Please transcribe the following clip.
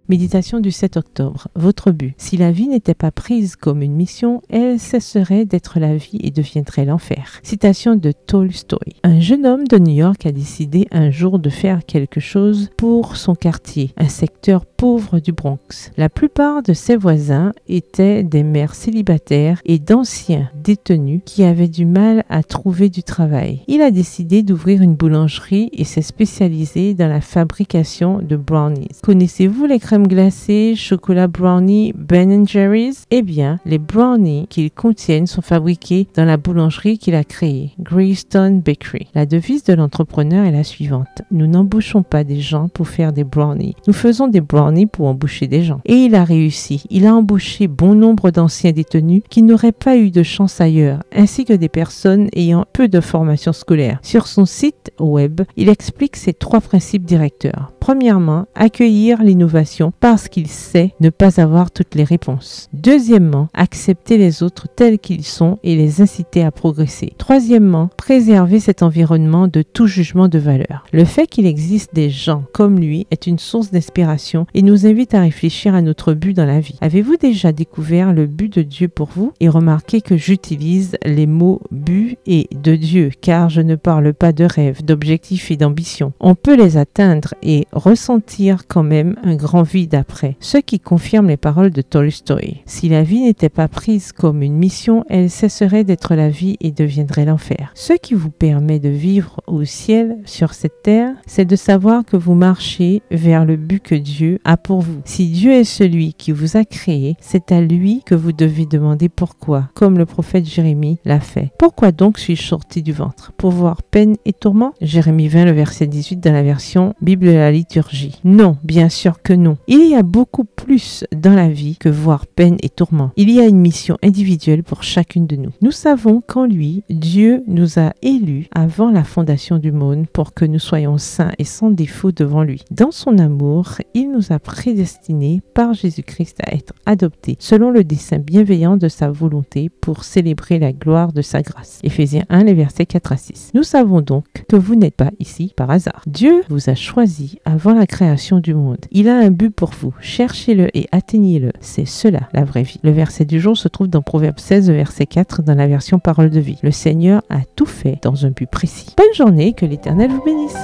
Méditation du 7 octobre. Votre but. Si la vie n'était pas prise comme une mission, elle cesserait d'être la vie et deviendrait l'enfer. Citation de Tolstoï. Un jeune homme de New York a décidé un jour de faire quelque chose pour son quartier, un secteur pauvre du Bronx. La plupart de ses voisins étaient des mères célibataires et d'anciens détenus qui avaient du mal à trouver du travail. Il a décidé d'ouvrir une boulangerie et s'est spécialisé dans la fabrication de brownies. Connaissez-vous les crèmes glacées, chocolat brownie, Ben & Jerry's? Eh bien, les brownies qu'ils contiennent sont fabriqués dans la boulangerie qu'il a créée, Greystone Bakery. La devise de l'entrepreneur est la suivante. Nous n'embauchons pas des gens pour faire des brownies. Nous faisons des brownies pour embaucher des gens. Et il a réussi. Il a embauché bon nombre d'anciens détenus qui n'auraient pas eu de chance ailleurs, ainsi que des personnes ayant peu de formation scolaire. Sur son site web, il explique ses 3 principes directeurs. Premièrement, accueillir l'innovation parce qu'il sait ne pas avoir toutes les réponses. Deuxièmement, accepter les autres tels qu'ils sont et les inciter à progresser. Troisièmement, préserver cet environnement de tout jugement de valeur. Le fait qu'il existe des gens comme lui est une source d'inspiration et nous invite à réfléchir à notre but dans la vie. Avez-vous déjà découvert le but de Dieu pour vous? Et remarquez que j'utilise les mots but et de Dieu car je ne parle pas de rêve, d'objectifs et d'ambition. On peut les atteindre et ressentir quand même un grand vide après, ce qui confirme les paroles de Tolstoï. Si la vie n'était pas prise comme une mission, elle cesserait d'être la vie et deviendrait l'enfer. Ce qui vous permet de vivre au ciel sur cette terre, c'est de savoir que vous marchez vers le but que Dieu a pour vous. Si Dieu est celui qui vous a créé, c'est à lui que vous devez demander pourquoi, comme le prophète Jérémie l'a fait. Pourquoi donc suis-je sorti du ventre? Pour voir peine et tourment? Jérémie 20, le verset 18 dans la version Bible de la liturgie. Non, bien sûr que non. Il y a beaucoup plus dans la vie que voir peine et tourment. Il y a une mission individuelle pour chacune de nous. Nous savons qu'en lui, Dieu nous a élus avant la fondation du monde pour que nous soyons saints et sans défaut devant lui. Dans son amour, il nous a prédestinés par Jésus-Christ à être adoptés selon le dessein bienveillant de sa volonté pour célébrer la gloire de sa grâce. Éphésiens 1, les versets 4 à 6. Nous savons donc que vous n'êtes pas ici par hasard. Dieu vous a choisi avant la création du monde. Il a un but pour vous. Cherchez-le et atteignez-le. C'est cela, la vraie vie. Le verset du jour se trouve dans Proverbe 16, verset 4, dans la version Parole de vie. Le Seigneur a tout fait dans un but précis. Bonne journée, que l'Éternel vous bénisse.